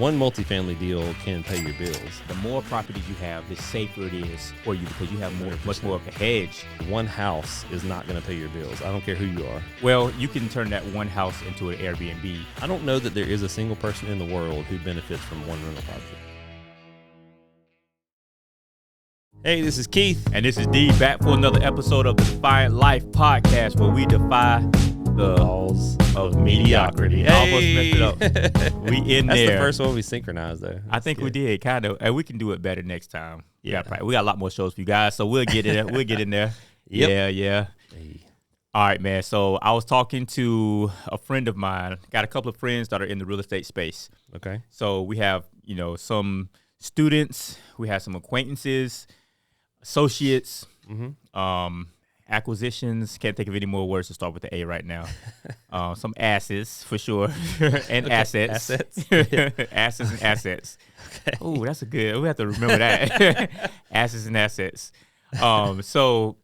One multifamily deal can pay your bills. The more properties you have, the safer it is for you because you have much more of a hedge. One house is not going to pay your bills. I don't care who you are. Well, you can turn that one house into an Airbnb. I don't know that there is a single person in the world who benefits from one rental property. Hey, this is Keith. And this is D, back for another episode of the Defiant Life podcast, where we defy the laws of mediocrity. Hey. Almost messed it up. We in That's there. the first one we synchronized, though. I think we did, kind of. And we can do it better next time. Yeah. We got a lot more shows for you guys, so we'll get in there. We'll get in there. Yep. Yeah. Hey. All right, man. So I was talking to a friend of mine. Got a couple of friends that are in the real estate space. Okay. So we have, some students. We have some acquaintances, associates, acquisitions. Can't think of any more words to start with the A right now. Some asses for sure, and assets. Asses and assets. Okay. Oh, that's a good. We have to remember that. Asses and assets. So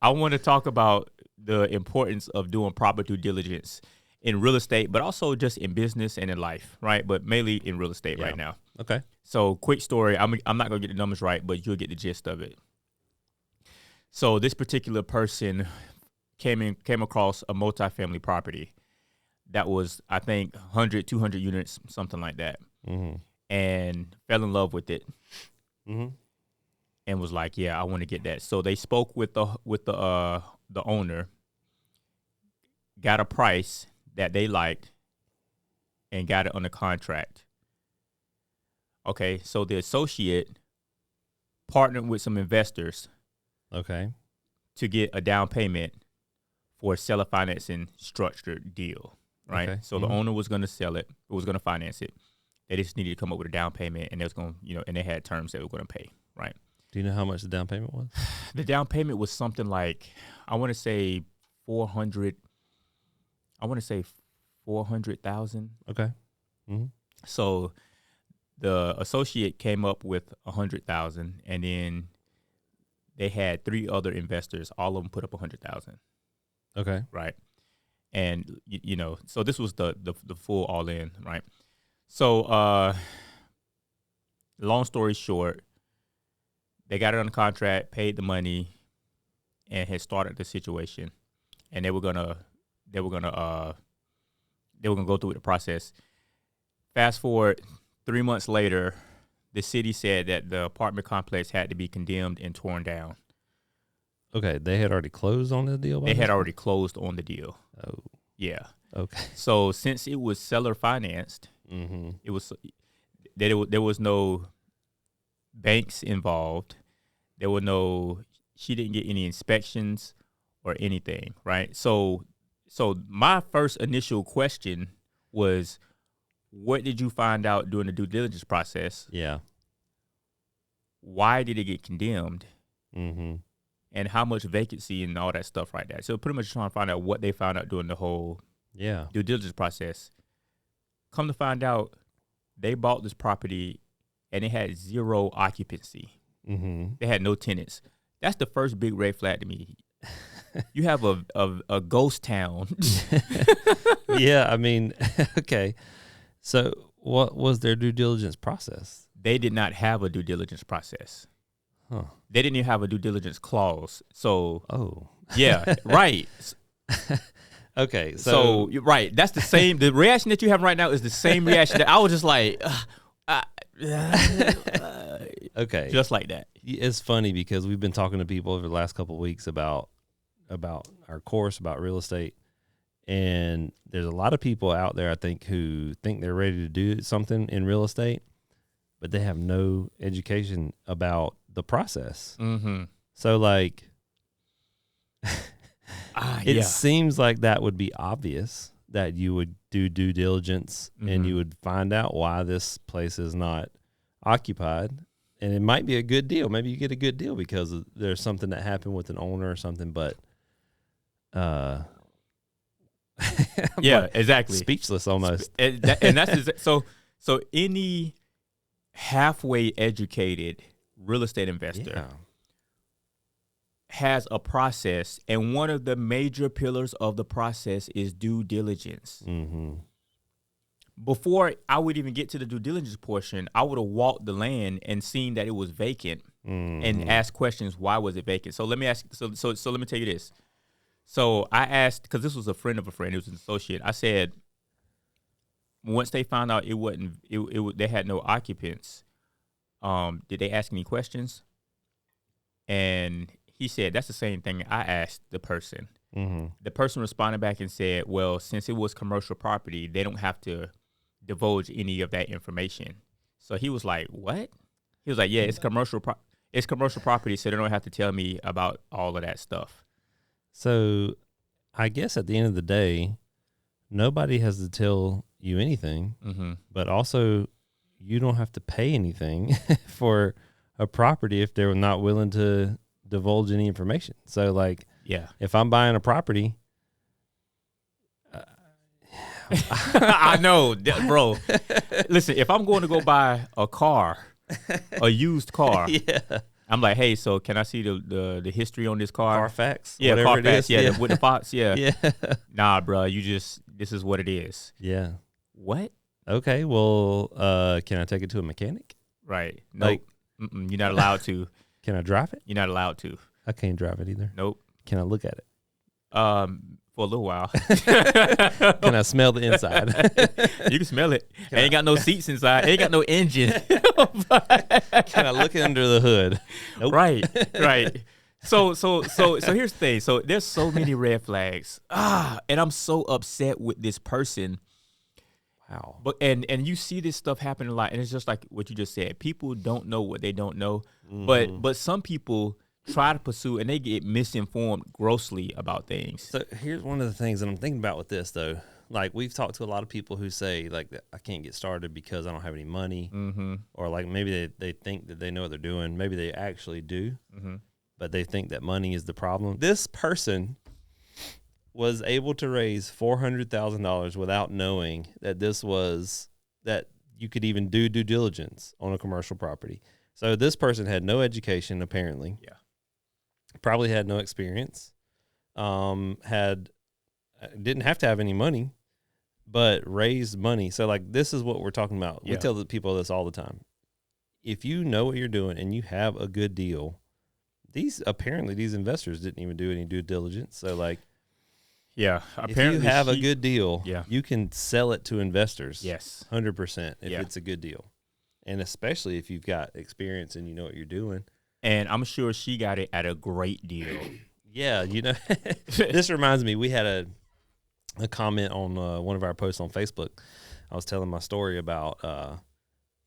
I want to talk about the importance of doing proper due diligence in real estate, but also just in business and in life, right? But mainly in real estate right now. Okay. So quick story. I'm not going to get the numbers right, but you'll get the gist of it. So this particular person came across a multifamily property that was, I think, 100, 200 units, something like that, and fell in love with it, and was like, "Yeah, I want to get that." So they spoke with the owner, got a price that they liked, and got it on the contract. Okay, so the associate partnered with some investors. Okay. To get a down payment for a seller financing structured deal, right? Okay. So the owner was going to sell it, was going to finance it. They just needed to come up with a down payment, and they was going, and they had terms that they were going to pay, right? Do you know how much the down payment was? The down payment was something like, I want to say 400,000. Okay. So the associate came up with 100,000, and then they had three other investors. All of them put up 100,000. Okay. Right. And so this was the full all in, right? So long story short, they got it on the contract, paid the money, and had started the situation. And they were gonna go through with the process. Fast forward 3 months later, the city said that the apartment complex had to be condemned and torn down. Okay, they had already closed on the deal? They had already closed on the deal. Oh. Yeah. Okay. So since it was seller financed, it was there was no banks involved. She didn't get any inspections or anything, right? So my first initial question was, what did you find out during the due diligence process? Yeah. Why did it get condemned? And how much vacancy and all that stuff right there. So pretty much trying to find out what they found out during the whole due diligence process. Come to find out, they bought this property and it had zero occupancy. They had no tenants. That's the first big red flag to me. You have a ghost town. Yeah, I mean, okay. So what was their due diligence process? They did not have a due diligence process. Huh. They didn't even have a due diligence clause. So, yeah, right. Okay, so you're right. That's the same. The reaction that you have right now is the same reaction that I was just like, okay, just like that. It's funny because we've been talking to people over the last couple of weeks about our course, about real estate. And there's a lot of people out there, I think, who think they're ready to do something in real estate, but they have no education about the process. So, like, it seems like that would be obvious, that you would do due diligence and you would find out why this place is not occupied. And it might be a good deal. Maybe you get a good deal because there's something that happened with an owner or something, but yeah, exactly. Speechless almost. And that's so any halfway educated real estate investor has a process, and one of the major pillars of the process is due diligence. before I would even get to the due diligence portion, I would have walked the land and seen that it was vacant and asked questions. Why was it vacant? So let me ask. So let me tell you this. So I asked, because this was a friend of a friend. It was an associate. I said, once they found out they had no occupants, did they ask any questions? And he said, that's the same thing I asked the person. Mm-hmm. The person responded back and said, well, since it was commercial property, they don't have to divulge any of that information. So he was like, what? He was like, yeah, it's commercial property, so they don't have to tell me about all of that stuff. So I guess at the end of the day, nobody has to tell you anything, but also you don't have to pay anything for a property if they're not willing to divulge any information. So like, if I'm buying a property, I know, bro. Listen, if I'm going to go buy a car, a used car, I'm like, hey, so can I see the history on this car? Carfax, yeah, whatever Carfax, it is. with the Fox, yeah. Nah, bro, this is what it is. Yeah. What? Okay, well, can I take it to a mechanic? Right. Nope. You're not allowed to. Can I drive it? You're not allowed to. I can't drive it either. Nope. Can I look at it? For a little while. Can I smell the inside? You can smell it. Ain't got no seats inside. Ain't got no engine. Can I look under the hood? Nope. Right. So here's the thing. So there's so many red flags. And I'm so upset with this person. Wow. But and you see this stuff happen a lot, and it's just like what you just said. People don't know what they don't know, but some people try to pursue and they get misinformed grossly about things. So here's one of the things that I'm thinking about with this though. Like we've talked to a lot of people who say like I can't get started because I don't have any money, or like maybe they think that they know what they're doing. Maybe they actually do, but they think that money is the problem. This person was able to raise $400,000 without knowing that that you could even do due diligence on a commercial property. So this person had no education, apparently. Yeah. Probably had no experience. Didn't have to have any money, but raised money. So like this is what we're talking about. We tell the people this all the time. If you know what you're doing and you have a good deal, these investors didn't even do any due diligence. So like, apparently if you have a good deal, you can sell it to investors. Yes. 100% if it's a good deal. And especially if you've got experience and you know what you're doing. And I'm sure she got it at a great deal. Yeah, this reminds me, we had a comment on one of our posts on Facebook. I was telling my story about,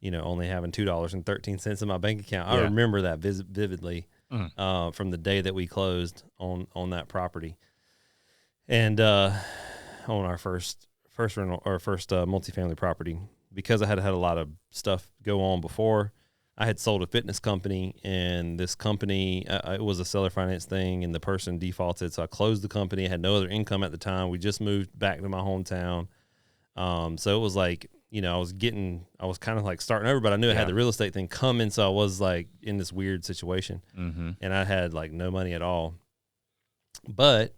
only having $2.13 in my bank account. I remember that vividly from the day that we closed on that property. And on our first rental or first multifamily property, because I had had a lot of stuff go on before. I had sold a fitness company, and this company, it was a seller finance thing, and the person defaulted. So I closed the company. I had no other income at the time. We just moved back to my hometown. So it was like, I was kind of like starting over, but I knew I had the real estate thing coming. So I was like in this weird situation, and I had like no money at all. But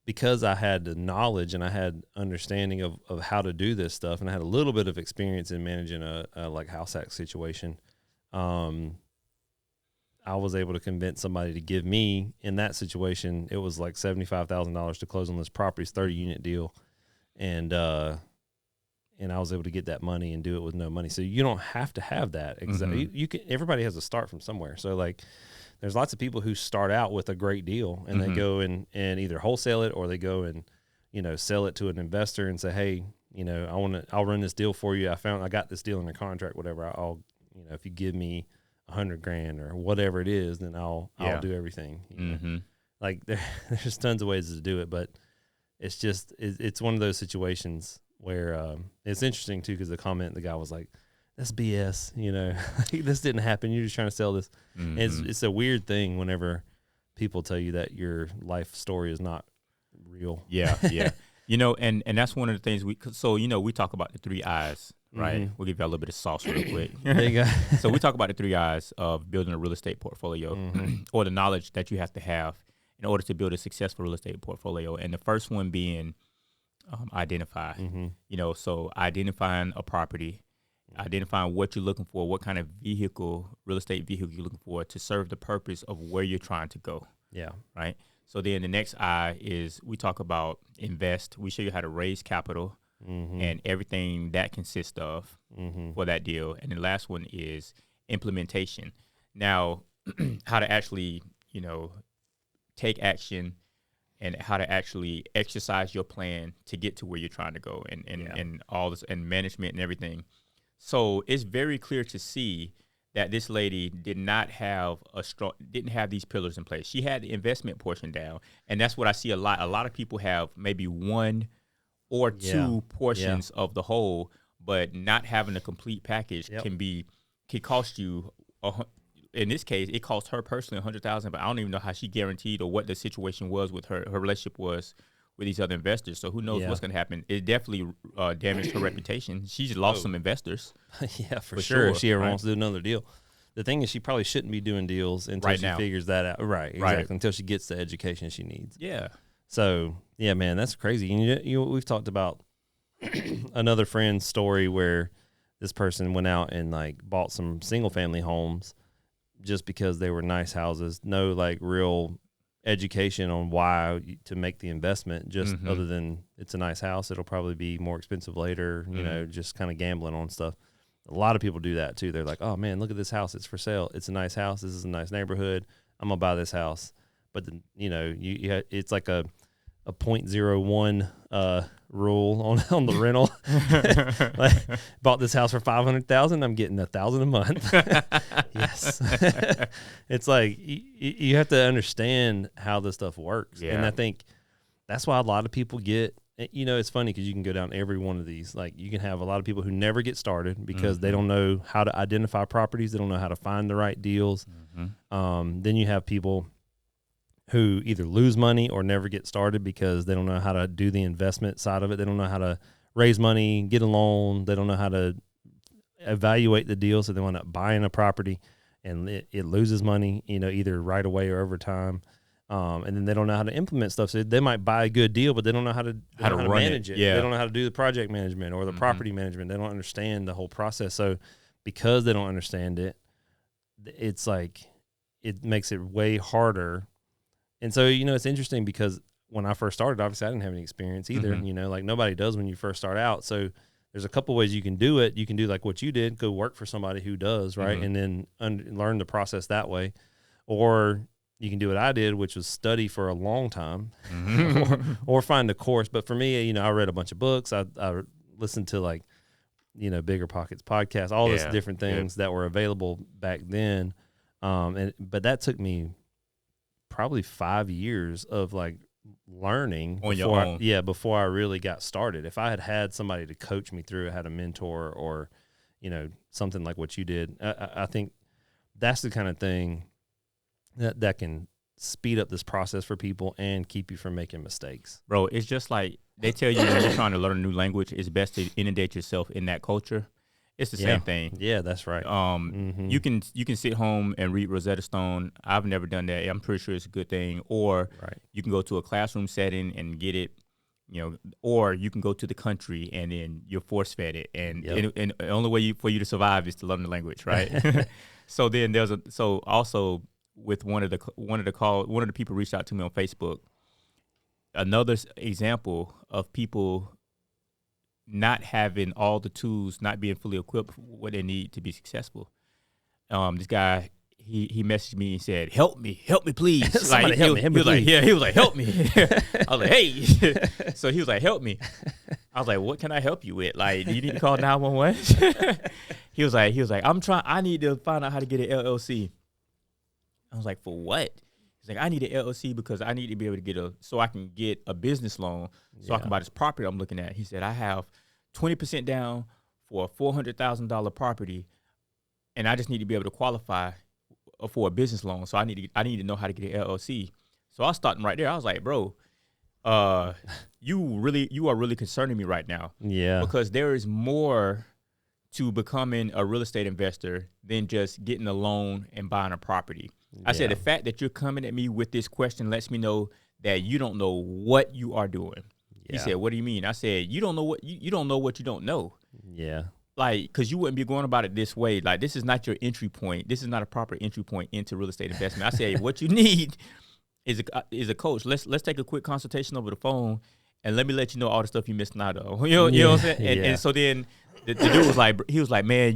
because I had the knowledge and I had understanding of how to do this stuff, and I had a little bit of experience in managing a like house hack situation, I was able to convince somebody to give me, in that situation, it was like $75,000 to close on this property's 30-unit deal. And I was able to get that money and do it with no money. So you don't have to have that. Exactly. You can. Everybody has to start from somewhere. So like, there's lots of people who start out with a great deal and they go and either wholesale it or they go and, sell it to an investor and say, hey, I'll run this deal for you. I got this deal in the contract, whatever. I'll, if you give me $100,000 or whatever it is, then I'll do everything. Like there's tons of ways to do it, but it's just, it's one of those situations where it's interesting too, because the guy was like, that's BS, this didn't happen. You're just trying to sell this. It's a weird thing whenever people tell you that your life story is not real. Yeah. And that's one of the things we talk about the 3 I's, right? We'll give you a little bit of sauce real quick. There you go. So we talk about the 3 I's of building a real estate portfolio or the knowledge that you have to have in order to build a successful real estate portfolio. And the first one being identify. So identifying a property, identifying what you're looking for, what kind of real estate vehicle you're looking for to serve the purpose of where you're trying to go. Yeah. Right. So then the next I is we talk about invest. We show you how to raise capital and everything that consists of for that deal. And the last one is implementation. Now, how to actually, take action and how to actually exercise your plan to get to where you're trying to go and all this and management and everything. So it's very clear to see that this lady didn't have these pillars in place. She had the investment portion down, and that's what I see a lot. A lot of people have maybe one or two portions of the whole, but not having a complete package can cost you. In this case, it cost her personally $100,000, but I don't even know how she guaranteed or what the situation was with her relationship was with these other investors. So who knows what's going to happen? It definitely damaged her reputation. She's lost some investors. Yeah, for sure. If she ever wants to do another deal. The thing is, she probably shouldn't be doing deals until she figures that out. Right, exactly. Until she gets the education she needs. Yeah. So, yeah, man, that's crazy. And we've talked about another friend's story where this person went out and bought some single family homes just because they were nice houses. No real education on why to make the investment, just other than it's a nice house. It'll probably be more expensive later, just kind of gambling on stuff. A lot of people do that too. They're like, oh man, look at this house. It's for sale. It's a nice house. This is a nice neighborhood. I'm going to buy this house. But then, it's like a 0.01 rule on the rental. Bought this house for $500,000. I'm getting $1,000 a month. Yes. It's like you have to understand how this stuff works. Yeah. And I think that's why a lot of people get, it's funny because you can go down every one of these. You can have a lot of people who never get started because they don't know how to identify properties. They don't know how to find the right deals. Then you have people who either lose money or never get started because they don't know how to do the investment side of it. They don't know how to raise money, get a loan. They don't know how to evaluate the deal. So they wind up buying a property and it loses money, either right away or over time. And then they don't know how to implement stuff. So they might buy a good deal, but they don't know how to manage it. Yeah. They don't know how to do the project management or the property management. They don't understand the whole process. So because they don't understand it, it's it makes it way harder. And so, it's interesting because when I first started, obviously I didn't have any experience either, nobody does when you first start out. So there's a couple ways you can do it. You can do like what you did, go work for somebody who does, right? And then learn the process that way. Or you can do what I did, which was study for a long time or find a course. But for me, I read a bunch of books. I listened to Bigger Pockets podcast, all these different things that were available back then. But that took me probably 5 years of learning on your own. Before I really got started. If I had somebody to coach me through it, had a mentor or, something like what you did, I think that's the kind of thing that can speed up this process for people and keep you from making mistakes. Bro, it's just like they tell you when you're trying to learn a new language, it's best to inundate yourself in that culture. It's the same thing. Yeah, that's right. You can sit home and read Rosetta Stone. I've never done that. I'm pretty sure it's a good thing. Or you can go to a classroom setting and get it, or you can go to the country and then you're force fed it. And the only way for you to survive is to learn the language, right? So then also with one of the people reached out to me on Facebook. Another example of people not having all the tools, not being fully equipped for what they need to be successful. This guy, he messaged me and said, "Help me, please." Somebody help me, he was like, he was like, "Help me." I was like, "Hey." So he was like, "Help me." I was like, "What can I help you with? Do you need to call 911?" He was like, I need to find out how to get an LLC. I was like, "For what?" He's like, "I need an LLC because I need to be able to so I can get a business loan so I can buy this property I'm looking at." He said, "I have 20% down for a $400,000 property, and I just need to be able to qualify for a business loan. So I need to know how to get an LLC." So I was starting right there. I was like, "Bro, you are really concerning me right now." Yeah, because there is more to becoming a real estate investor than just getting a loan and buying a property. I said, the fact that you're coming at me with this question lets me know that you don't know what you are doing. He said, what do you mean? I said, you don't know what you don't know what you don't know. Yeah. Like, because you wouldn't be going about it this way. Like, this is not your entry point. This is not a proper entry point into real estate investment. I said, what you need is a coach. Let's take a quick consultation over the phone, and let me let you know all the stuff you missed out on. You know what I'm saying? And so then the dude was like, man,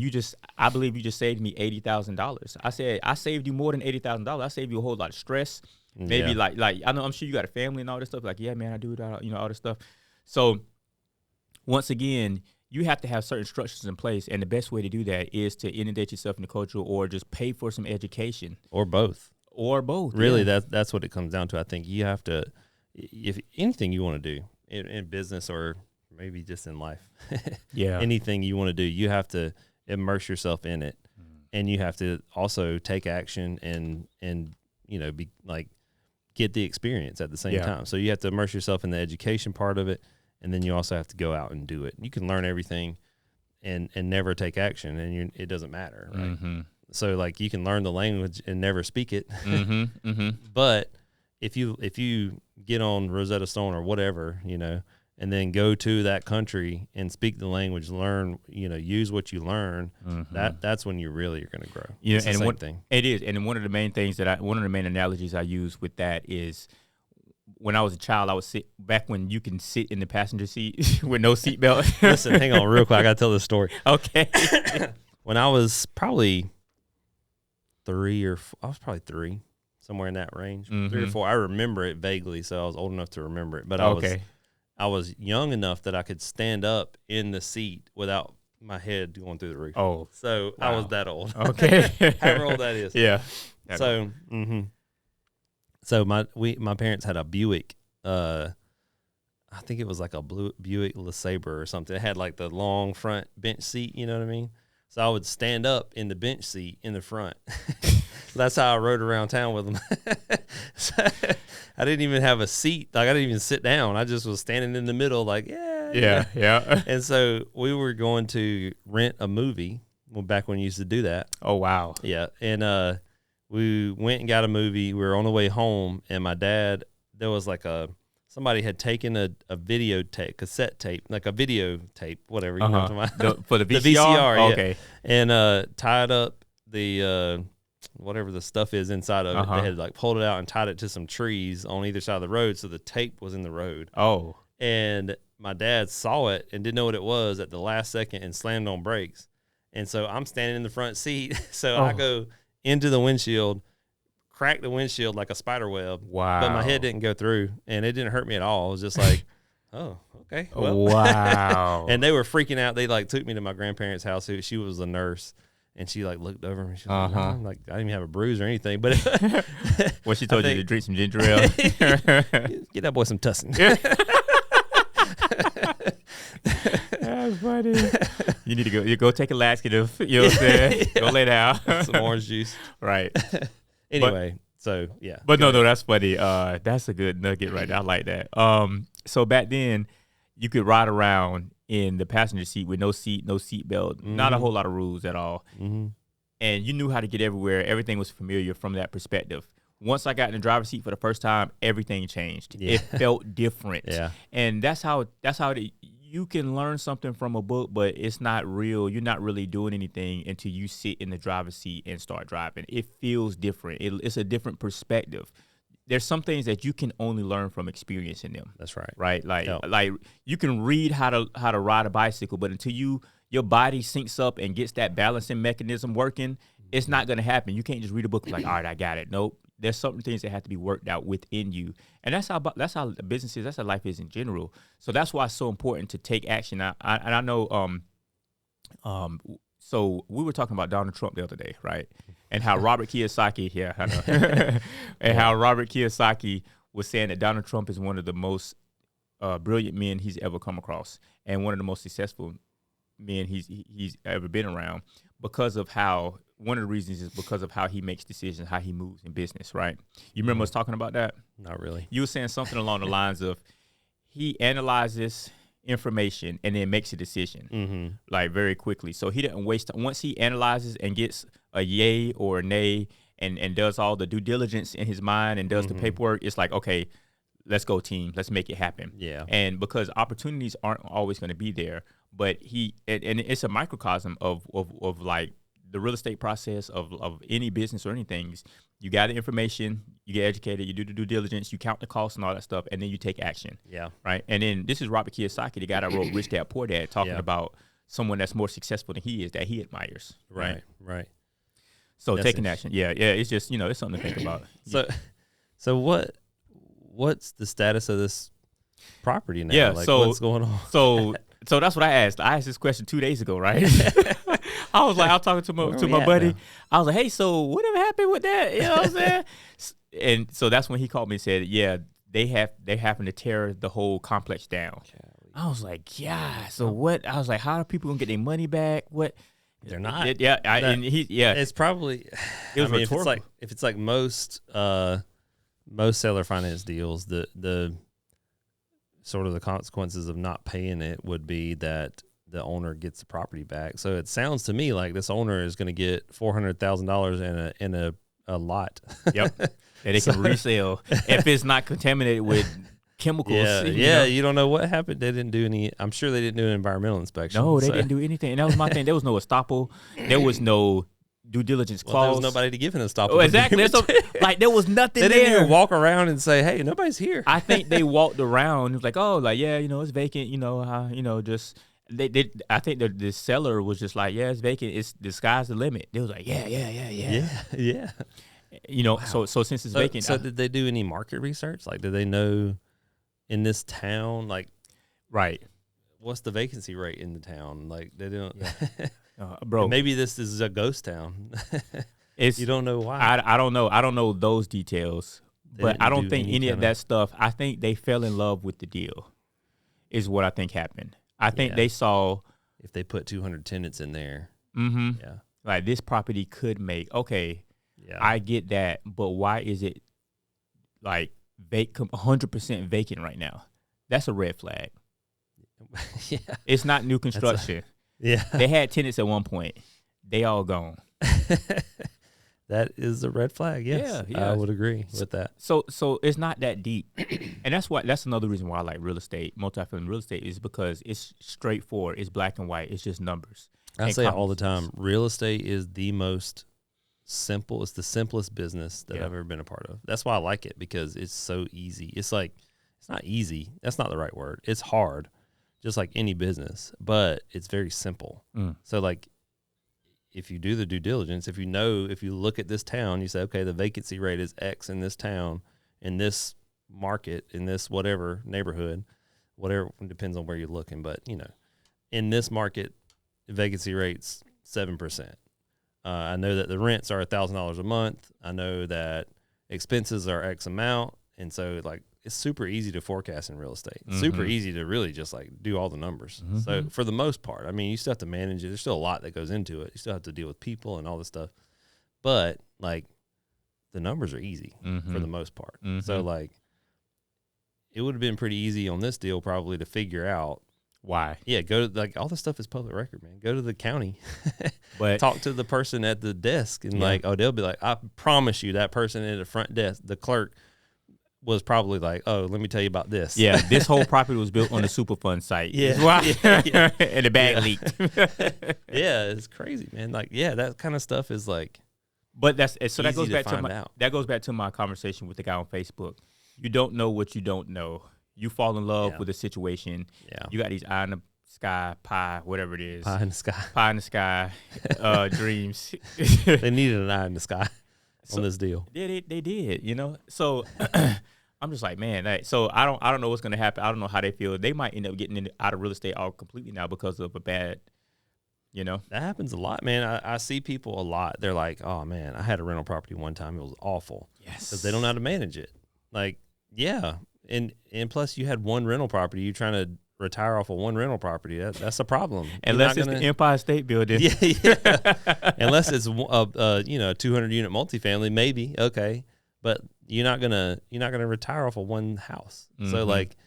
I believe you just saved me $80,000. I said, I saved you more than $80,000. I saved you a whole lot of stress. Maybe like I'm sure you got a family and all this stuff. Like, yeah, man, I do that, all this stuff. So once again, you have to have certain structures in place, and the best way to do that is to inundate yourself in the culture, or just pay for some education, or both. Really, that's what it comes down to. I think you have to, if anything you want to do in business or maybe just in life, anything you want to do, you have to immerse yourself in it, and you have to also take action and be like get the experience at the same time. So you have to immerse yourself in the education part of it. And then you also have to go out and do it. You can learn everything and never take action, and it doesn't matter, right? Mm-hmm. So, like, you can learn the language and never speak it. Mm-hmm. Mm-hmm. But if you get on Rosetta Stone or whatever, and then go to that country and speak the language, learn, use what you learn, that's when you really are going to grow. It's the same thing. It is. And one of the main things one of the main analogies I use with that is, when I was a child, I would sit back when you can sit in the passenger seat with no seatbelt. Listen, hang on real quick. I got to tell this story. Okay. When I was probably 3, somewhere in that range, 3 or 4. I remember it vaguely, so I was old enough to remember it. But I was young enough that I could stand up in the seat without my head going through the roof. Oh. So wow. I was that old. Okay. However old that is. Yeah. So, So my parents had a Buick, I think it was like a Buick LeSabre or something. It had like the long front bench seat, you know what I mean? So I would stand up in the bench seat in the front. That's how I rode around town with them. So I didn't even have a seat. Like, I didn't even sit down. I just was standing in the middle like, yeah. And so we were going to rent a movie back when you used to do that. Oh, wow. Yeah. And we went and got a movie. We were on the way home, and my dad, there was like somebody had taken a video tape, cassette tape, like a videotape, whatever. You know what I'm talking about? For the VCR? The VCR, oh, okay. And tied up the, whatever the stuff is inside of it. They had like pulled it out and tied it to some trees on either side of the road, so the tape was in the road. Oh. And my dad saw it and didn't know what it was at the last second and slammed on brakes. And so I'm standing in the front seat, so I go into the windshield, cracked the windshield like a spider web. Wow. But my head didn't go through, and it didn't hurt me at all. It was just like, oh, okay. Well. Wow. And they were freaking out. They like took me to my grandparents' house. She was a nurse, and she like looked over me. She was like, no. Like, I didn't even have a bruise or anything. But well, she told you to drink some ginger ale. Get that boy some Tussin. That's funny. You need to go take a laxative. You know what I'm saying? Go lay down. Some orange juice. Right. Anyway, so yeah. But no, that's funny. That's a good nugget right there. I like that. So back then, you could ride around in the passenger seat with no seat belt, not a whole lot of rules at all. Mm-hmm. And you knew how to get everywhere. Everything was familiar from that perspective. Once I got in the driver's seat for the first time, everything changed. Yeah. It felt different. Yeah. And that's how you can learn something from a book, but it's not real. You're not really doing anything until you sit in the driver's seat and start driving. It feels different. It's a different perspective. There's some things that you can only learn from experiencing them. That's right. Right? Like you can read how to ride a bicycle, but until your body syncs up and gets that balancing mechanism working, it's not going to happen. You can't just read a book like, all right, I got it. Nope. There's certain things that have to be worked out within you. And that's how business is. That's how life is in general. So that's why it's so important to take action. I know, so we were talking about Donald Trump the other day, right? And how Robert Kiyosaki, how Robert Kiyosaki was saying that Donald Trump is one of the most brilliant men he's ever come across, and one of the most successful men he's ever been around, because of how, one of the reasons is because of how he makes decisions, how he moves in business, right? You remember us talking about that? Not really. You were saying something along the lines of, he analyzes information and then makes a decision, like very quickly. So he didn't waste, once he analyzes and gets a yay or a nay and does all the due diligence in his mind and does the paperwork, it's like, okay, let's go team, let's make it happen. Yeah. And because opportunities aren't always going to be there, but and it's a microcosm of like the real estate process of any business or anything. You got the information, you get educated, you do the due diligence, you count the costs and all that stuff, and then you take action. Yeah. Right. And then this is Robert Kiyosaki, the guy that wrote Rich Dad Poor Dad, talking about someone that's more successful than he is that he admires. Right. So That's taking action. Yeah. It's just, it's something to think about. So what's the status of this property now? Yeah. Like, so what's going on? So that's what I asked. I asked this question 2 days ago, right? I was talking to my buddy. Now? I was like, hey, so whatever happened with that? You know what I'm saying? And so that's when he called me and said, yeah, they're having to tear the whole complex down. I was like, yeah. So what? I was like, how are people gonna get their money back? What? They're not. It's probably. It was rhetorical. If it's like most seller finance deals, the sort of the consequences of not paying it would be that the owner gets the property back. So it sounds to me like this owner is going to get $400,000 in a lot. Yep, that they can resell if it's not contaminated with chemicals. You don't know what happened. They didn't do any. I'm sure they didn't do an environmental inspection. No, they didn't do anything. And that was my thing. There was no estoppel. There was no due diligence clause. There was nobody to give an estoppel. Oh, exactly. There was nothing there. They didn't even walk around and say, "Hey, nobody's here." I think they walked around. It was like, "Oh, like it's vacant. Just." I think the seller was just like, yeah, it's vacant. It's the sky's the limit. They was like, yeah. Wow. So since it's vacant, so did they do any market research? Like, did they know in this town, like, right, what's the vacancy rate in the town? Like, they don't, bro. Maybe this is a ghost town. You don't know why. I don't know. I don't know those details, but I don't think any of that stuff. I think they fell in love with the deal, is what I think happened. I think they saw if they put 200 tenants in there. Mm-hmm. Yeah. Like, this property could make, I get that, but why is it like 100% vacant right now? That's a red flag. Yeah. It's not new construction. They had tenants at one point. They all gone. That is a red flag. Yes. Yeah. I would agree with that. So it's not that deep. And that's another reason why I like real estate, multifamily real estate, is because it's straightforward. It's black and white. It's just numbers. I say all the time, real estate is the most simple. It's the simplest business that I've ever been a part of. That's why I like it, because it's so easy. It's like, it's not easy. That's not the right word. It's hard, just like any business, but it's very simple. So like, if you do the due diligence, if you look at this town, you say, okay, the vacancy rate is X in this town, in this market, in this whatever neighborhood, whatever, depends on where you're looking. But, in this market, the vacancy rate's 7%. I know that the rents are $1,000 a month. I know that expenses are X amount. And so, like, it's super easy to forecast in real estate. Mm-hmm. Super easy to really just like do all the numbers. Mm-hmm. So for the most part, I mean, you still have to manage it. There's still a lot that goes into it. You still have to deal with people and all this stuff. But like, the numbers are easy for the most part. Mm-hmm. So like, it would have been pretty easy on this deal probably to figure out why. Yeah, go to, like, all this stuff is public record, man. Go to the county, but talk to the person at the desk, and like, they'll be like, I promise you, that person at the front desk, the clerk, was probably like, oh, let me tell you about this. Yeah, this whole property was built on the Superfund site. Yeah, and the bag leaked. Yeah, it's crazy, man. Like, that kind of stuff is like, but that goes back to goes back to my conversation with the guy on Facebook. You don't know what you don't know. You fall in love with a situation. Yeah. You got these eye in the sky, pie, whatever it is. Pie in the sky. Pie in the sky, dreams. They needed an eye in the sky on this deal. Yeah, they did, So I'm just like, man, so I don't know what's going to happen. I don't know how they feel. They might end up getting out of real estate all completely now because of a bad, That happens a lot, man. I see people a lot. They're like, oh, man, I had a rental property one time. It was awful. Yes. Because they don't know how to manage it. Like, yeah. And plus you had one rental property. You're trying to retire off of one rental property. That's a problem. Unless it's the Empire State Building. Yeah. Unless it's a 200-unit multifamily, maybe. Okay. But you're not gonna retire off of one house. Mm-hmm. So like,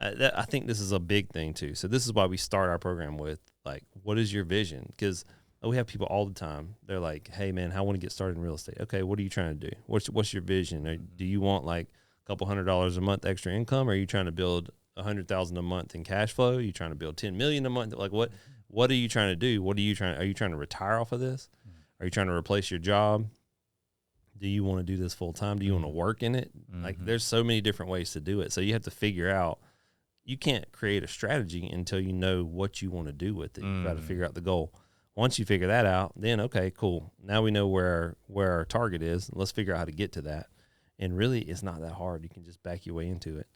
I think this is a big thing too. So this is why we start our program with like, what is your vision? Because we have people all the time. They're like, hey man, I want to get started in real estate. Okay, what are you trying to do? What's your vision? Or do you want like couple $100 a month extra income? Or are you trying to build $100,000 a month in cash flow? Are you trying to build $10 million a month? Like what are you trying to do? Are you trying to retire off of this? Are you trying to replace your job? Do you want to do this full time? Do you want to work in it? Like there's so many different ways to do it. So you have to figure out, you can't create a strategy until you know what you want to do with it. You've got to figure out the goal. Once you figure that out, then okay, cool. Now we know where our target is. Let's figure out how to get to that. And really, it's not that hard. You can just back your way into it.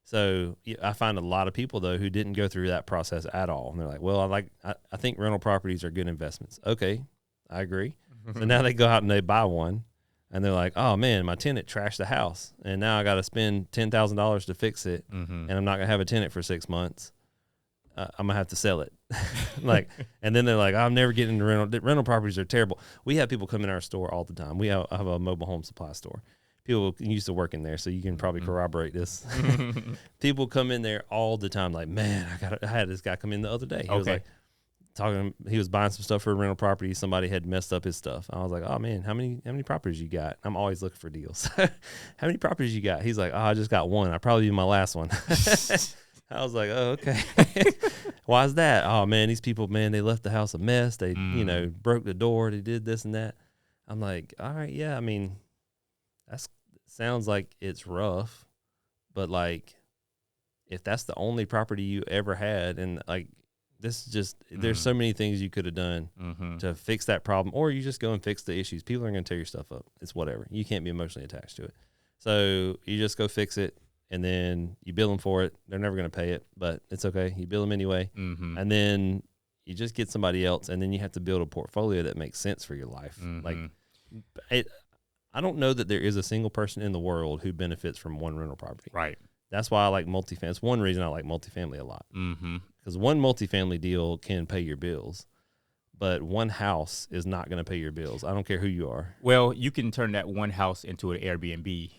So I find a lot of people though who didn't go through that process at all, and they're like, "Well, I think rental properties are good investments." Okay, I agree. So now they go out and they buy one, and they're like, "Oh man, my tenant trashed the house, and now I got to spend $10,000 to fix it, and I'm not gonna have a tenant for 6 months. I'm gonna have to sell it." And then they're like, "I'm never getting into rental. Rental properties are terrible." We have people come in our store all the time. I have a mobile home supply store. People used to work in there, so you can probably corroborate this. People come in there all the time, like, "Man, I had this guy come in the other day. He was like he was buying some stuff for a rental property. Somebody had messed up his stuff. I was like, "Oh man, how many properties you got?" I'm always looking for deals. "How many properties you got?" He's like, "Oh, I just got one. I probably be my last one." I was like, "Oh, okay." "Why is that?" "Oh man, these people, man, they left the house a mess. They, broke the door. They did this and that." I'm like, "All right, yeah. I mean, sounds like it's rough, but like, if that's the only property you ever had, and like, this is just, there's so many things you could have done to fix that problem, or you just go and fix the issues. People are going to tear your stuff up. It's whatever. You can't be emotionally attached to it. So you just go fix it, and then you bill them for it. They're never going to pay it, but it's okay. You bill them anyway. And then you just get somebody else, and then you have to build a portfolio that makes sense for your life. I don't know that there is a single person in the world who benefits from one rental property. Right. That's why I like multifamily. It's one reason I like multifamily a lot. Because one multifamily deal can pay your bills, but one house is not going to pay your bills. I don't care who you are. Well, you can turn that one house into an Airbnb,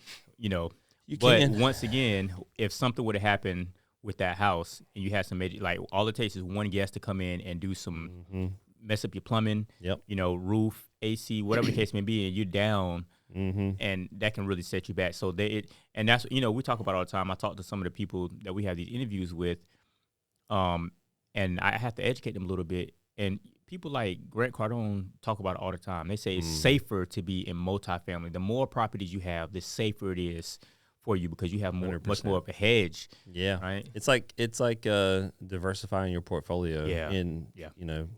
But once again, if something would have happened with that house and you had some major, like all it takes is one guest to come in and do some mess up your plumbing, roof, AC, whatever the case may be, and you're down. And that can really set you back. So and that's, we talk about all the time. I talk to some of the people that we have these interviews with, and I have to educate them a little bit. And people like Grant Cardone talk about it all the time. They say it's safer to be in multifamily. The more properties you have, the safer it is for you, because you have much more of a hedge. Yeah. Right. It's like diversifying your portfolio in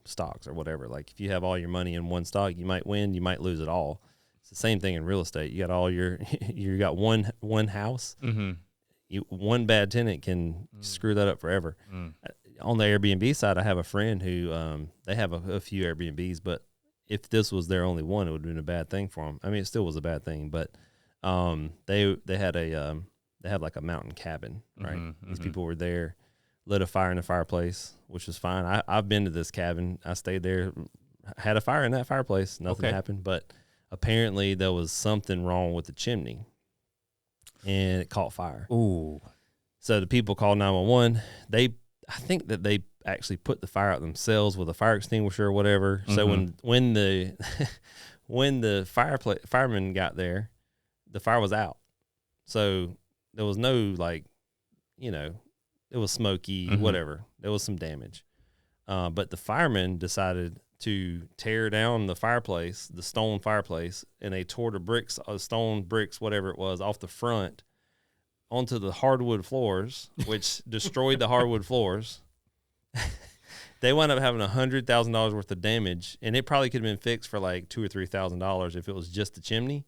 stocks or whatever. Like if you have all your money in one stock, you might win, you might lose it all. It's the same thing in real estate. You got all you got one house. One bad tenant can screw that up forever. On the Airbnb side, I have a friend who they have a few Airbnbs, but if this was their only one, it would have been a bad thing for them. I mean, it still was a bad thing, but they had like a mountain cabin, right? These people were there, lit a fire in the fireplace, which was fine. I've been to this cabin. I stayed there, had a fire in that fireplace. Nothing happened, but apparently there was something wrong with the chimney, and it caught fire. Ooh! So the people called 911. I think that they actually put the fire out themselves with a fire extinguisher or whatever. So when the firemen got there, the fire was out. So there was no it was smoky, whatever. There was some damage. But the firemen decided to tear down the fireplace, the stone fireplace, and they tore the stone bricks, whatever it was, off the front onto the hardwood floors, which destroyed the hardwood floors. They wound up having $100,000 worth of damage, and it probably could have been fixed for like $2,000 or $3,000 if it was just the chimney.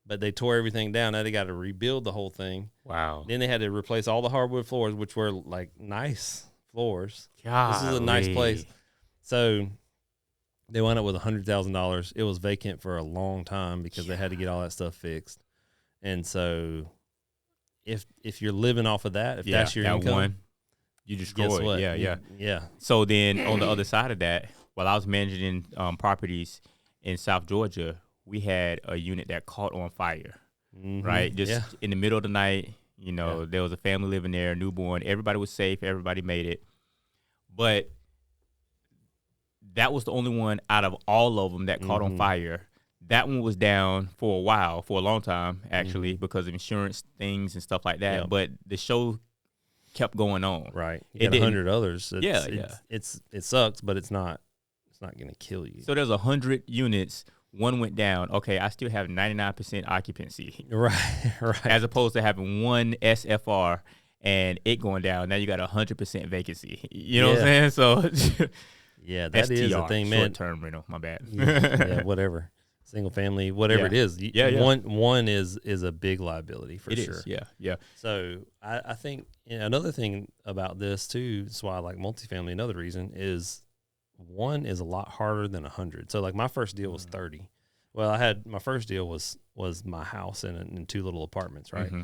But they tore everything down. Now they got to rebuild the whole thing. Wow. Then they had to replace all the hardwood floors, which were like nice floors. Golly. This is a nice place. So they wound up with $100,000. It was vacant for a long time because they had to get all that stuff fixed. And so if you're living off of that, if that's your income, you destroy it. Yeah. So then on the other side of that, while I was managing properties in South Georgia, we had a unit that caught on fire, right? Just in the middle of the night, there was a family living there, newborn. Everybody was safe. Everybody made it. But that was the only one out of all of them that caught on fire That one was down for a while, for a long time, actually, because of insurance things and stuff like that. Yeah. But the show kept going on. Right. You It got didn't- 100 others. Yeah. It sucks, but it's not going to kill you. So there's 100 units. One went down. Okay, I still have 99% occupancy. Right. Right. As opposed to having one SFR and it going down. Now you got 100% vacancy. You know what I'm saying? So yeah, that is the thing, man. Short-term rental. My bad. Yeah, whatever. Single family, whatever it is. One is a big liability for sure. Is. Yeah. So I think another thing about this too, that's why I like multifamily. Another reason is one is a lot harder than 100. So like my first deal was 30. Well, my first deal was my house and 2 little apartments, right? Mm-hmm.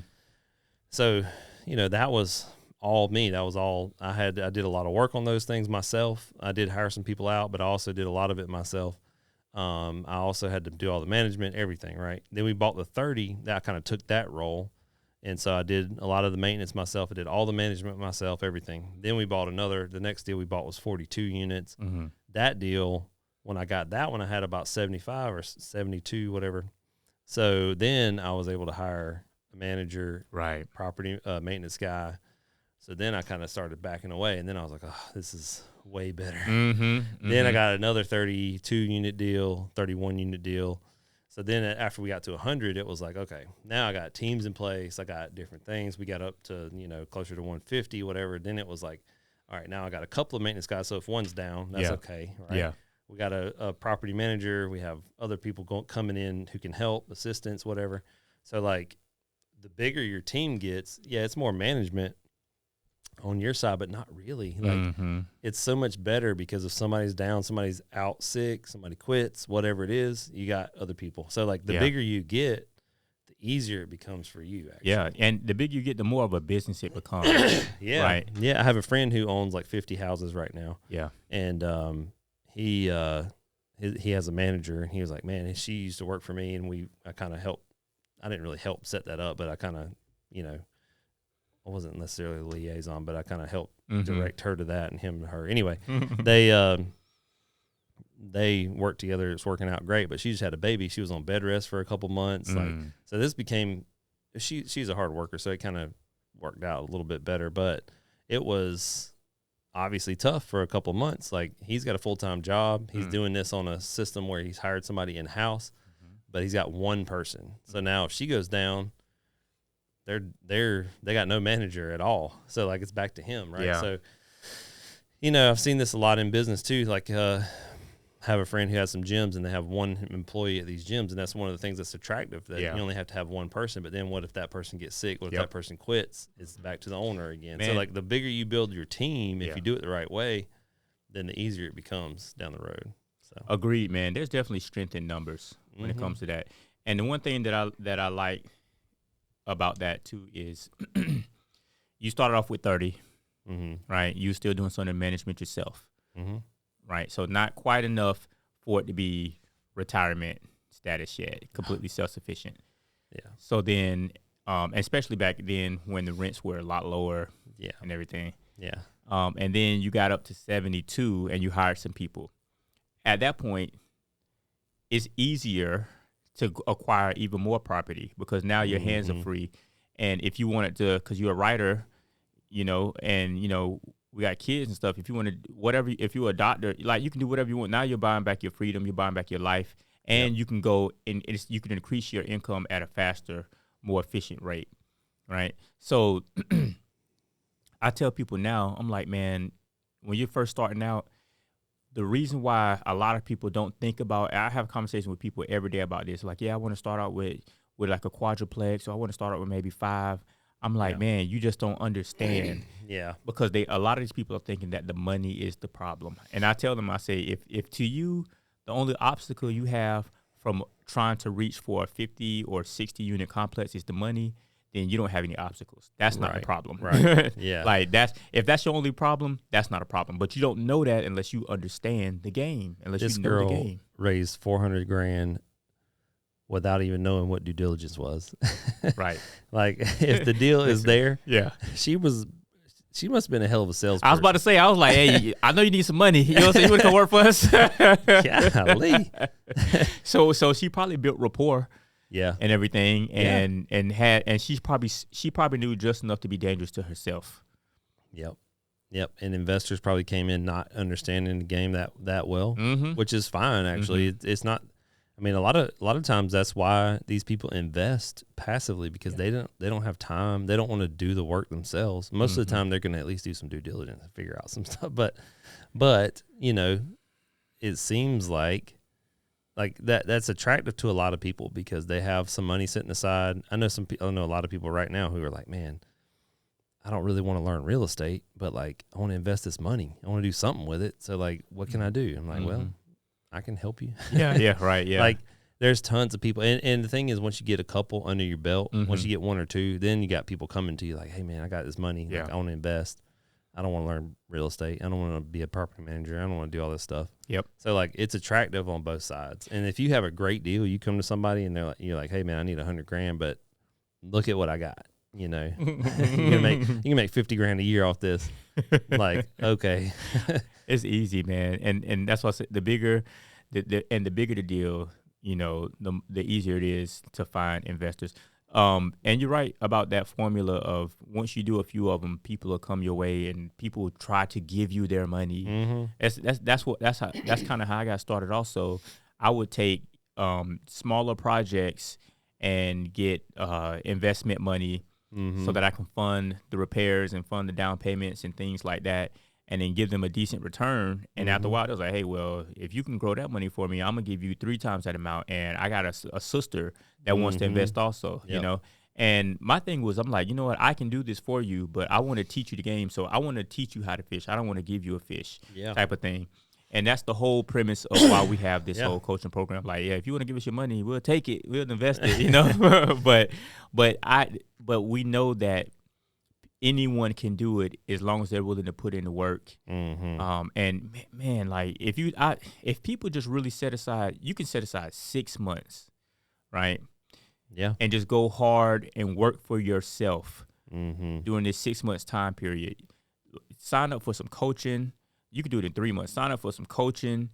So, that was all me. That was all I did a lot of work on those things myself. I did hire some people out, but I also did a lot of it myself. I also had to do all the management, everything, right? Then we bought the 30. That kind of took that role. And so I did a lot of the maintenance myself. I did all the management myself, everything. Then we bought the next deal we bought was 42 units. Mm-hmm. That deal, when I got that one, I had about 75 or 72, whatever. So then I was able to hire a manager, Right. property maintenance guy. So then I kind of started backing away. And then I was like, oh, this is way better. Mm-hmm. Then I got another 32 unit deal, 31 unit deal. So then after we got to 100, it was like, okay, now I got teams in place. I got different things. We got up to, closer to 150, whatever. Then it was like, all right, now I got a couple of maintenance guys. So if one's down, that's okay. Right? Yeah. We got a property manager. We have other people coming in who can help, assistants, whatever. So like the bigger your team gets, it's more management on your side, but not really. Like it's so much better because if somebody's down, somebody's out sick, somebody quits, whatever it is, you got other people. So like the bigger you get, the easier it becomes for you. Actually. Yeah, and the bigger you get, the more of a business it becomes. Yeah, right. Yeah, I have a friend who owns like 50 houses right now. Yeah, and he has a manager, and he was like, man, she used to work for me, and I kind of helped. I didn't really help set that up, but I kind of, I wasn't necessarily a liaison, but I kind of helped direct her to that, and him and her. Anyway, they worked together. It's working out great, but she just had a baby. She was on bed rest for a couple months. So this became, she's a hard worker, so it kind of worked out a little bit better, but it was obviously tough for a couple months. Like he's got a full-time job. He's doing this on a system where he's hired somebody in-house, but he's got one person. So now if she goes down, they got no manager at all. So like it's back to him, right? Yeah. So, I've seen this a lot in business too. Like have a friend who has some gyms, and they have one employee at these gyms, and that's one of the things that's attractive, that you only have to have one person. But then what if that person gets sick? What if that person quits? It's back to the owner again. Man. So like the bigger you build your team, if you do it the right way, then the easier it becomes down the road. So agreed, man. There's definitely strength in numbers when it comes to that. And the one thing that I like about that too is you started off with 30, right? You still doing some of the management yourself, right? So not quite enough for it to be retirement status yet, completely self-sufficient. Yeah. So then, especially back then when the rents were a lot lower, and everything. Yeah. And then you got up to 72 and you hired some people. At that point, it's easier to acquire even more property because now your hands are free. And if you wanted to, because you're a writer, and, we got kids and stuff. If you want to, whatever, if you're a doctor, like you can do whatever you want. Now you're buying back your freedom, you're buying back your life, and you can go and you can increase your income at a faster, more efficient rate, right? So I tell people now, I'm like, man, when you're first starting out, the reason why a lot of people don't think about, I have a conversation with people every day about this. Like, I want to start out with like a quadruplex, or I want to start out with maybe 5. I'm like, man, you just don't understand. Because a lot of these people are thinking that the money is the problem. And I tell them, I say, if to you, the only obstacle you have from trying to reach for a 50 or 60 unit complex is the money, then you don't have any obstacles. That's not the problem. Right. Yeah. Like if that's your only problem, that's not a problem. But you don't know that unless you understand the game, unless this you know girl the game. Raised $400,000 without even knowing what due diligence was. Right. Like if the deal is there, Yeah. she She must have been a hell of a salesperson. I was about to say, I was like, hey, I know you need some money. You know what I'm saying? You want to come work for us? Golly. So she probably built rapport. Yeah. And everything, and she probably knew just enough to be dangerous to herself. Yep. And investors probably came in not understanding the game that well, which is fine actually. It's not. I mean, a lot of times that's why these people invest passively, because they don't have time. They don't want to do the work themselves. Most of the time, they're going to at least do some due diligence and figure out some stuff. But you know, it seems like that's attractive to a lot of people because they have some money sitting aside. I know a lot of people right now who are like, man, I don't really want to learn real estate, but like I want to invest this money. I want to do something with it. So like, what can I do? I'm like, well, I can help you. Right. Like there's tons of people. And the thing is, once you get a couple under your belt, once you get one or two, then you got people coming to you like, hey man, I got this money. Yeah. Like, I want to invest. I don't want to learn real estate. I don't want to be a property manager. I don't want to do all this stuff. Yep. So like it's attractive on both sides. And if you have a great deal, you come to somebody and you're like, hey man, I need $100,000, but look at what I got. You know, you can make $50,000 a year off this. Like, okay. It's easy, man. And that's why I said the bigger the bigger the deal, you know, the easier it is to find investors. And you're right about that formula of once you do a few of them, people will come your way and people will try to give you their money. That's kind of how I got started. Also, I would take smaller projects and get investment money so that I can fund the repairs and fund the down payments and things like that, and then give them a decent return. And after a while, I was like, hey, well, if you can grow that money for me, I'm going to give you 3 times that amount. And I got a sister that wants to invest also, you know. And my thing was, I'm like, you know what, I can do this for you, but I want to teach you the game. So I want to teach you how to fish. I don't want to give you a fish type of thing. And that's the whole premise of why we have this whole coaching program. Like, if you want to give us your money, we'll take it. We'll invest it, you know. but we know that anyone can do it as long as they're willing to put in the work. And man, like if people just really set aside, you can set aside 6 months, right? Yeah. And just go hard and work for yourself during this 6 months time period. Sign up for some coaching. You can do it in 3 months. Sign up for some coaching,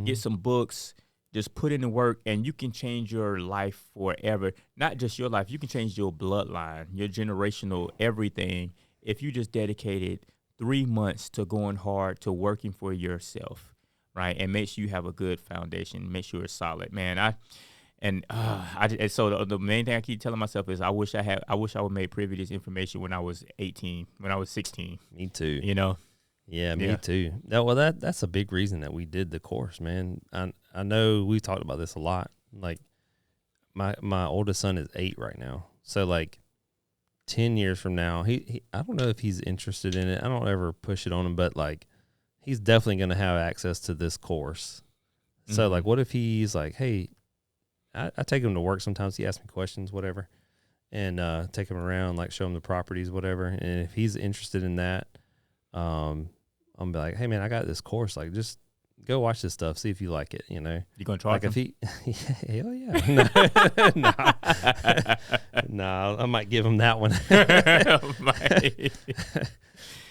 get some books, just put in the work, and you can change your life forever. Not just your life. You can change your bloodline, your generational everything, if you just dedicated 3 months to going hard, to working for yourself, right? And make sure you have a good foundation. Make sure it's solid, man. So the main thing I keep telling myself is I wish I would made privy to this information when I was 18, when I was 16. Me too. You know? Yeah, me too. That's a big reason that we did the course, man. I know we've talked about this a lot. Like my oldest son is 8 right now. So like 10 years from now, he I don't know if he's interested in it. I don't ever push it on him, but like he's definitely going to have access to this course. So like, what if he's like, hey, I take him to work sometimes. He asks me questions, whatever, and take him around, like show him the properties, whatever. And if he's interested in that, I'm be like, hey man, I got this course. Like, just go watch this stuff, see if you like it. You know, you gonna try? Like if he, hell yeah, no, I might give him that one.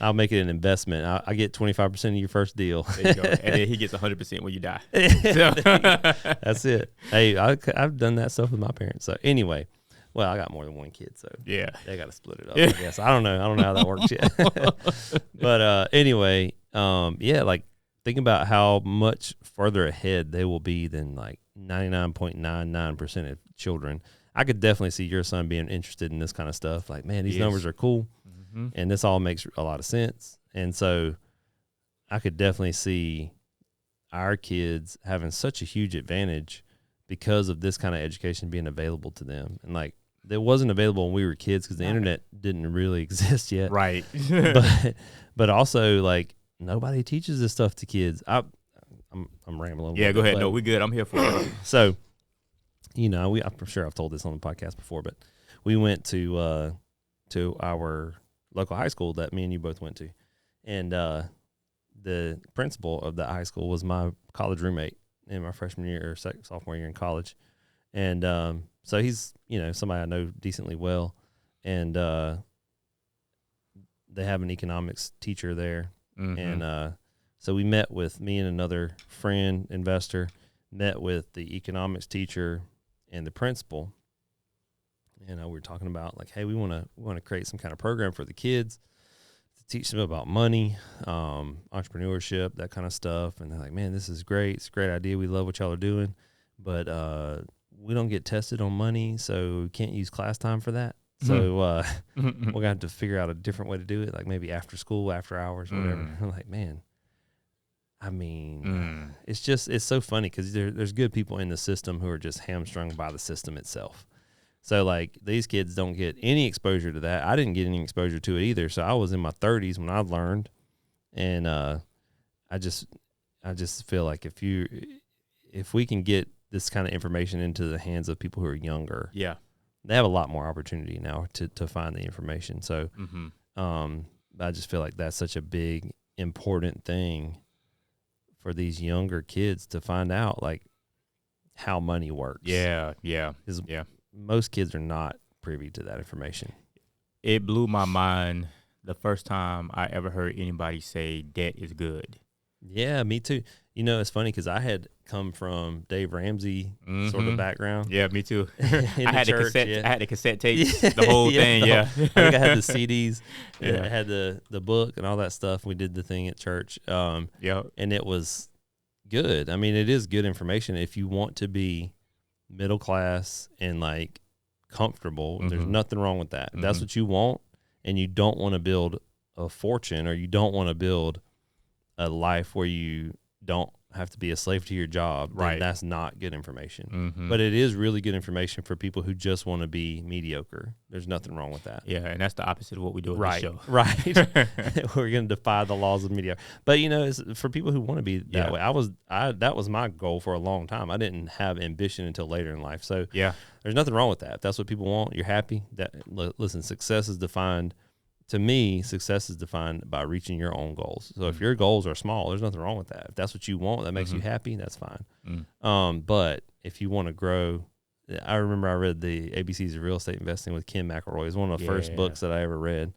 I'll make it an investment. I get 25% of your first deal. There you go. And then he gets 100% when you die. That's it. Hey, I've done that stuff with my parents. So anyway, well, I got more than one kid, so yeah, they got to split it up. I guess I don't know how that works yet. But anyway, like think about how much further ahead they will be than like 99.99% of children. I could definitely see your son being interested in this kind of stuff. Like, man, these numbers are cool. And this all makes a lot of sense. And so I could definitely see our kids having such a huge advantage because of this kind of education being available to them. And like, it wasn't available when we were kids because the internet didn't really exist yet. Right. but also like nobody teaches this stuff to kids. I'm rambling. Yeah, go ahead. No, we're good. I'm here for it. So, you know, I'm sure I've told this on the podcast before, but we went to our local high school that me and you both went to. And the principal of that high school was my college roommate in my freshman year or sophomore year in college. And so he's, you know, somebody I know decently well. And they have an economics teacher there. Mm-hmm. And so we met with, me and another friend, investor, met with the economics teacher and the principal. And we were talking about like, hey, we want to create some kind of program for the kids to teach them about money, entrepreneurship, that kind of stuff. And they're like, man, this is great. It's a great idea. We love what y'all are doing, but we don't get tested on money, so we can't use class time for that. So we're gonna have to figure out a different way to do it, like maybe after school, after hours, whatever. I'm like, man, I mean, it's so funny because there's good people in the system who are just hamstrung by the system itself. So like these kids don't get any exposure to that. I didn't get any exposure to it either. So I was in my 30s when I learned, and I just feel like if we can get this kind of information into the hands of people who are younger, yeah, they have a lot more opportunity now to find the information. So I just feel like that's such a big, important thing for these younger kids to find out, like how money works. Yeah. Most kids are not privy to that information. It blew my mind the first time I ever heard anybody say debt is good. Yeah, me too. You know, it's funny because I had come from Dave Ramsey sort of background. Yeah, me too. I had the cassette tapes, the whole thing. I think I had the CDs. I had the book and all that stuff. We did the thing at church. And it was good. I mean, it is good information if you want to be middle class and like comfortable. There's nothing wrong with that. If that's what you want, and you don't want to build a fortune, or you don't want to build a life where you don't have to be a slave to your job, then that's not good information. But it is really good information for people who just want to be mediocre. There's nothing wrong with that. Yeah, and that's the opposite of what we do on this show. Right. We're going to defy the laws of mediocre. But, you know, it's for people who want to be that way. That was my goal for a long time. I didn't have ambition until later in life. So there's nothing wrong with that. If that's what people want, you're happy. Listen, success is defined. To me, success is defined by reaching your own goals. So if your goals are small, there's nothing wrong with that. If that's what you want, that makes you happy, that's fine. But if you want to grow, I remember I read the ABCs of Real Estate Investing with Ken McElroy. It was one of the first books that I ever read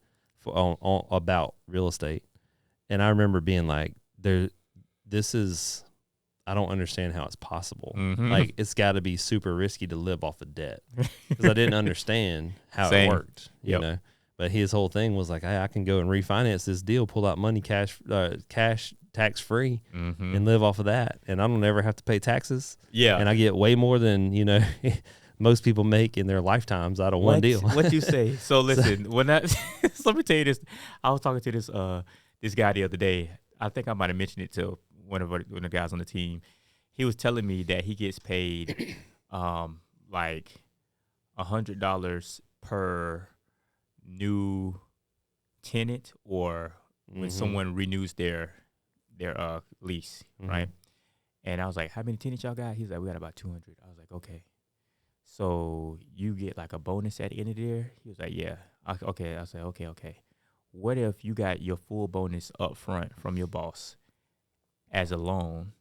about real estate. And I remember being like, I don't understand how it's possible. Like, it's got to be super risky to live off of debt, because I didn't understand how it worked, you know. But his whole thing was like, hey, I can go and refinance this deal, pull out money cash tax free, and live off of that, and I don't ever have to pay taxes. Yeah, and I get way more than most people make in their lifetimes out of one deal. What you say? So listen, when that let me tell you this. I was talking to this guy the other day. I think I might have mentioned it to one of the guys on the team. He was telling me that he gets paid like $100 per new tenant, or when someone renews their lease, right? And I was like, how many tenants y'all got? He's like, we got about 200. I was like, okay. So you get like a bonus at the end of the year? He was like, yeah. Okay. I was like, okay. What if you got your full bonus up front from your boss as a loan,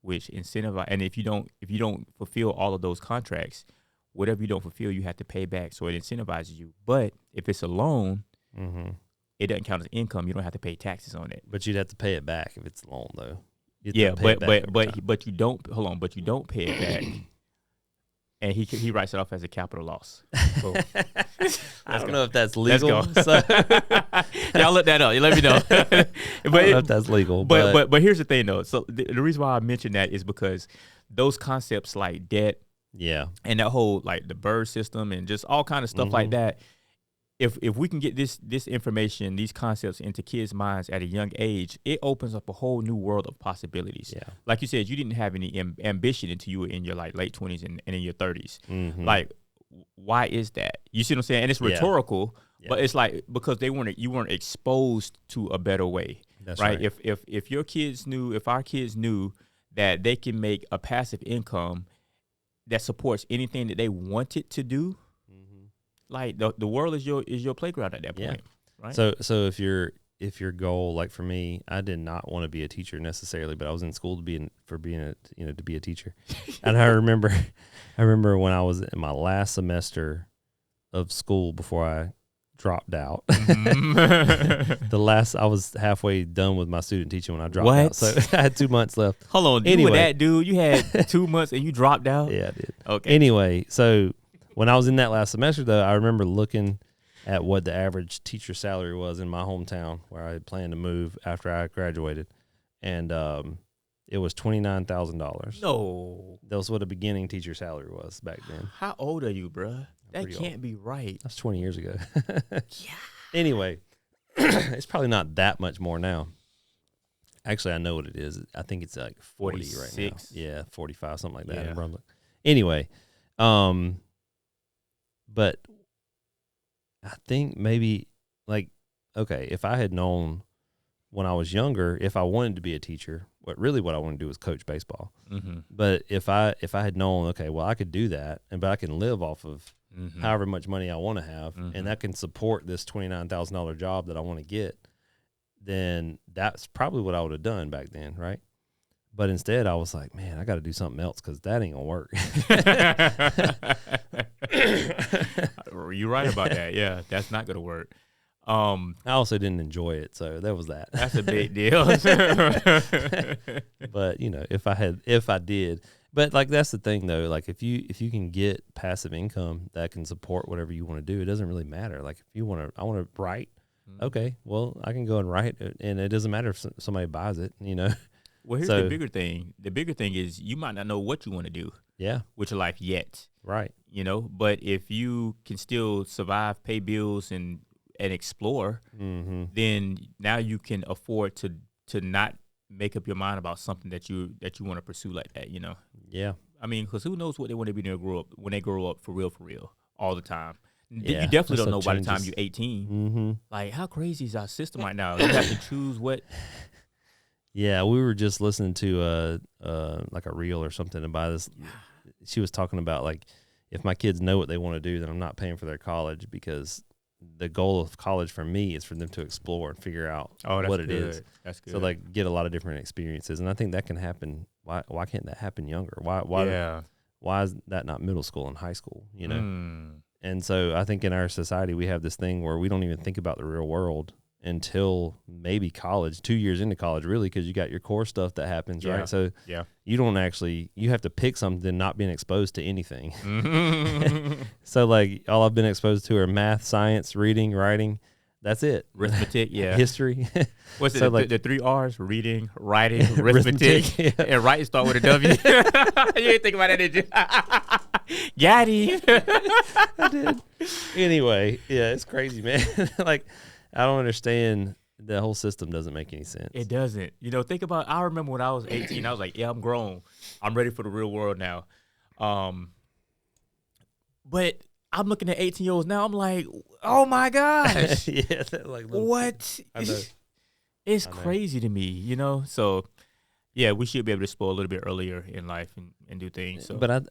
which incentivize, and if you don't fulfill all of those contracts, whatever you don't fulfill, you have to pay back. So it incentivizes you. But if it's a loan, it doesn't count as income. You don't have to pay taxes on it. But you'd have to pay it back if it's a loan, though. But you don't. Hold on. But you don't pay it back, and he writes it off as a capital loss. So, I don't know if that's legal. Let's go. So, y'all look that up. You let me know. I don't know if that's legal. But here's the thing, though. So the reason why I mentioned that is because those concepts like debt. Yeah. And that whole like the bird system and just all kind of stuff like that. If we can get this information, these concepts into kids' minds at a young age, it opens up a whole new world of possibilities. Yeah. Like you said, you didn't have any ambition until you were in your like late 20s and in your 30s. Like, why is that? You see what I'm saying? And it's rhetorical, but it's like because you weren't exposed to a better way. That's right. If our kids knew that they can make a passive income that supports anything that they wanted to do, like the world is your playground at that point, right? So if your goal, like for me, I did not want to be a teacher necessarily, but I was in school to be a teacher, and I remember when I was in my last semester of school before I dropped out. Mhm. I was halfway done with my student teaching when I dropped What? out. So I had 2 months left. Hold on. You were that dude? You had 2 months and you dropped out? Yeah, I did. Okay. Anyway, so when I was in that last semester, though, I remember looking at what the average teacher salary was in my hometown where I had planned to move after I graduated. And it was $29,000. No. That was what a beginning teacher salary was back then. How old are you, bruh? That pretty can't be right. That's 20 years ago. Yeah. Anyway, it's probably not that much more now. Actually, I know what it is. I think it's like 40 right now. 46. Yeah, 45, something like that Yeah. in Brunswick. Anyway, but I think maybe like, okay, if I had known when I was younger, if I wanted to be a teacher, what I wanted to do was coach baseball. Mm-hmm. But if I had known, okay, well, I could do that, but I can live off of Mm-hmm. however much money I want to have, Mhm. and that can support this $29,000 job that I want to get, then that's probably what I would have done back then, right? But instead, I was like, man, I got to do something else because that ain't gonna work. You're right about that. Yeah, that's not gonna work. I also didn't enjoy it, so that was that. That's a big deal. But if I did, but like that's the thing though. Like if you can get passive income that can support whatever you want to do, it doesn't really matter. Like if you I want to write, okay, well I can go and write, and it doesn't matter if somebody buys it. Well, here's the bigger thing. The bigger thing is you might not know what you want to do Yeah, with your life yet. right. But if you can still survive, pay bills, and explore, Mm-hmm. then now you can afford to not make up your mind about something that you want to pursue like that. Yeah. I mean, because who knows what they want to be when they grow up for real, all the time. Yeah, You definitely that don't know stuff by the time changes. you're 18. Mm-hmm. Like, how crazy is our system right now? You have to choose what. Yeah, we were just listening to like a reel or something about this. She was talking about like if my kids know what they want to do, then I'm not paying for their college because the goal of college for me is for them to explore and figure out what it is. That's good. So like get a lot of different experiences, and I think that can happen. Why can't that happen younger? Why is that not middle school and high school? And so I think in our society we have this thing where we don't even think about the real world until maybe college, 2 years into college, really, because you got your core stuff that happens, Yeah. right? So Yeah. you don't actually, you have to pick something not being exposed to anything. Mhm. So like all I've been exposed to are math, science, reading, writing. That's it. Arithmetic, yeah. History. What's it? So, The, like- the 3 R's: reading, writing, arithmetic, yeah. and writing start with a W. You didn't think about that, did you? Got him. I did. Anyway, yeah, it's crazy, man. Like, I don't understand. The whole system doesn't make any sense. It doesn't. Think about. I remember when I was 18. I was like, "Yeah, I'm grown. I'm ready for the real world now." But I'm looking at 18-year-olds now. I'm like, "Oh my gosh, Yeah, they're like little what?" I know. It's I know. crazy to me, So, yeah, we should be able to explore a little bit earlier in life and do things. So, But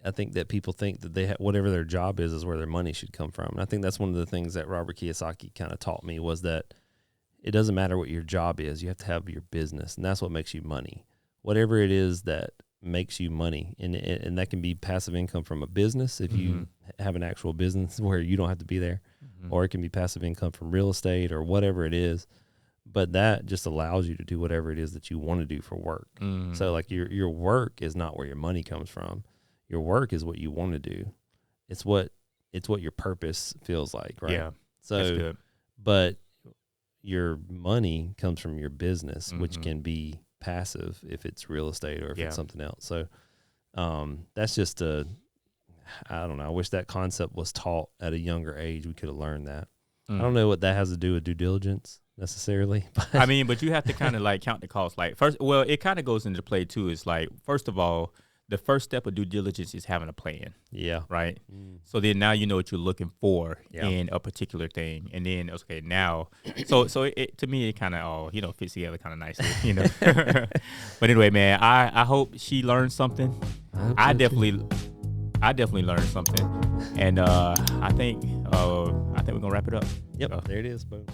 I think that people think that they whatever their job is where their money should come from. And I think that's one of the things that Robert Kiyosaki kind of taught me was that it doesn't matter what your job is. You have to have your business, and that's what makes you money. Whatever it is that makes you money, and that can be passive income from a business if you have an actual business where you don't have to be there, or it can be passive income from real estate or whatever it is. But that just allows you to do whatever it is that you want to do for work. So like your work is not where your money comes from. Your work is what you want to do. It's what your purpose feels like, right? yeah, So, that's good. but your money comes from your business, which can be passive if it's real estate or if it's something else. So, that's just I don't know. I wish that concept was taught at a younger age. We could have learned that. I don't know what that has to do with due diligence necessarily. But I mean, but you have to kind of like count the cost. Like it kind of goes into play too. It's like, first of all, the first step of due diligence is having a plan, yeah, right? So then now you know what you're looking for Yeah. in a particular thing, and then okay, now, so it to me it kind of all fits together kind of nicely, But anyway, man, I hope she learned something. I definitely learned something, and I think we're gonna wrap it up. Yep, So. there it is. Boom.